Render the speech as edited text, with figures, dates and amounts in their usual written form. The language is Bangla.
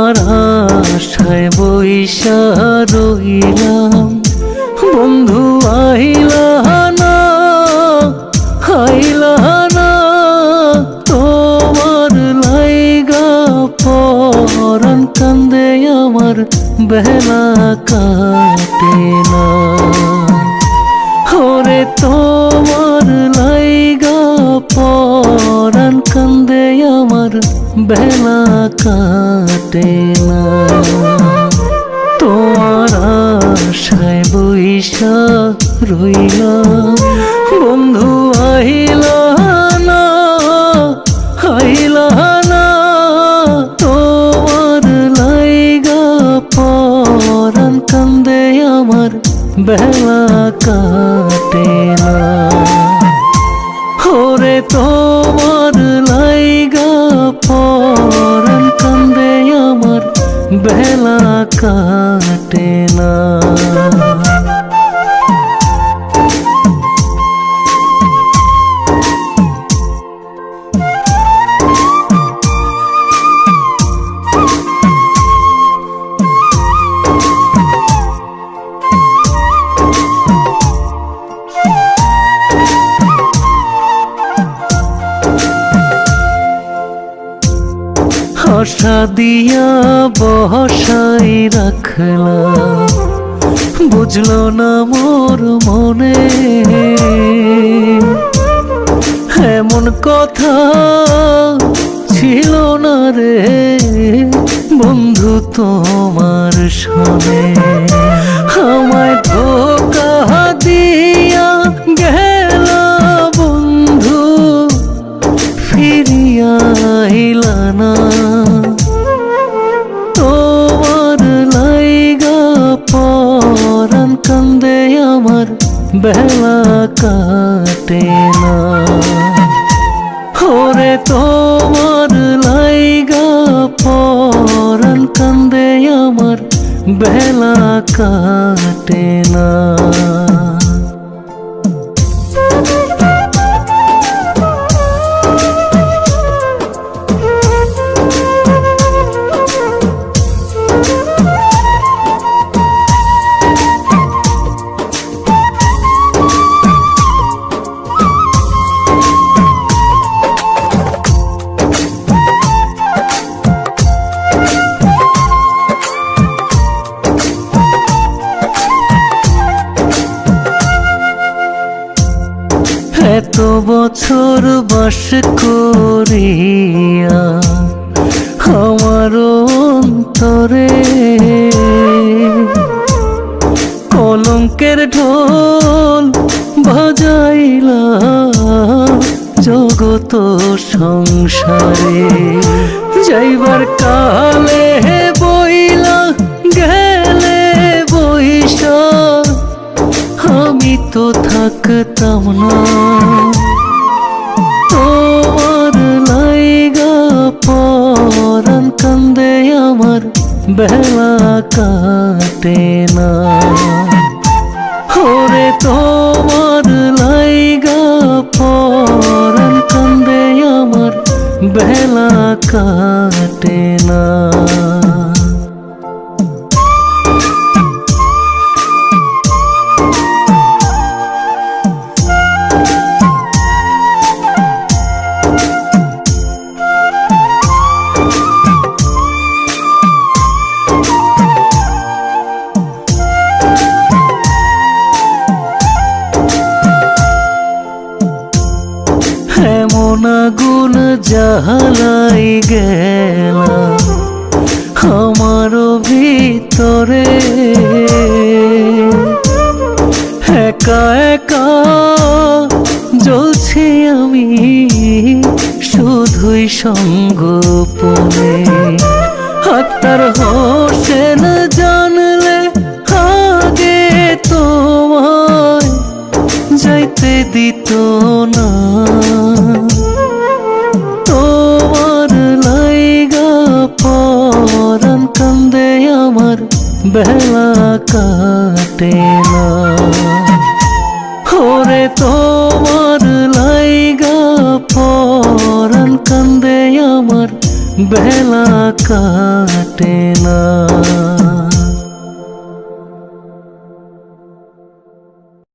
তোমার আশায় বইসা রইলাম, বন্ধু আইলা না, আইলা না। তোমার লাইগা পরাণ কান্দে আমার, বেলা কাটে না। ওরে তোমার লাইগা পরাণ কান্দে আমার, বেলা কাটে না। তোমার আশায় বইসা রইলাম, বন্ধু আইলা না, আইলা না। তোমার লাইগা পরাণ কান্দে আমার, বেলা কাটে না। ওরে তোমার লাইগা পরাণ কান্দে আমার, বেলা কাটে না। আশা দিয়া বসাই রাখলাম, বুঝলো না মোর মনে এমন কথা ছিল না রে বন্ধু তোমার শোনে। আমায় ধোঁকা দিয়া গেলা বন্ধু, ফিরিয়া আইলা না। তোমার লাইগা পরাণ কান্দে আমার, বেলা কাটে না। ওরে তোমার লাইগা পরাণ কান্দে আমার, বেলা কাটে না। এত বছর বাস করিয়া আমার অন্তরে কলঙ্কের ঢোল বাজাইলা জগত সংসারে। যাইবার কালে বইলা গেলে বইসা, আমি তো থাকতাম না। তোমার লাইগা পরাণ কান্দে আমার, বেলা কাটে না। ওরে তোমার লাইগা পরাণ কান্দে আমার, বেলা কাটে না। এমন আগুন জ্বালাই গেলা আমার ভিতরে, একা একা জ্বলছি আমি শুধুই সঙ্গোপনে। আক্তার হোসেন জানলে আগে তোমায় যাইতে দিত না। তোমার লাইগা পরাণ কান্দে আমার, বেলা কাটে না। ওরে তোমার লাইগা পরাণ কান্দে আমার, বেলা কাটে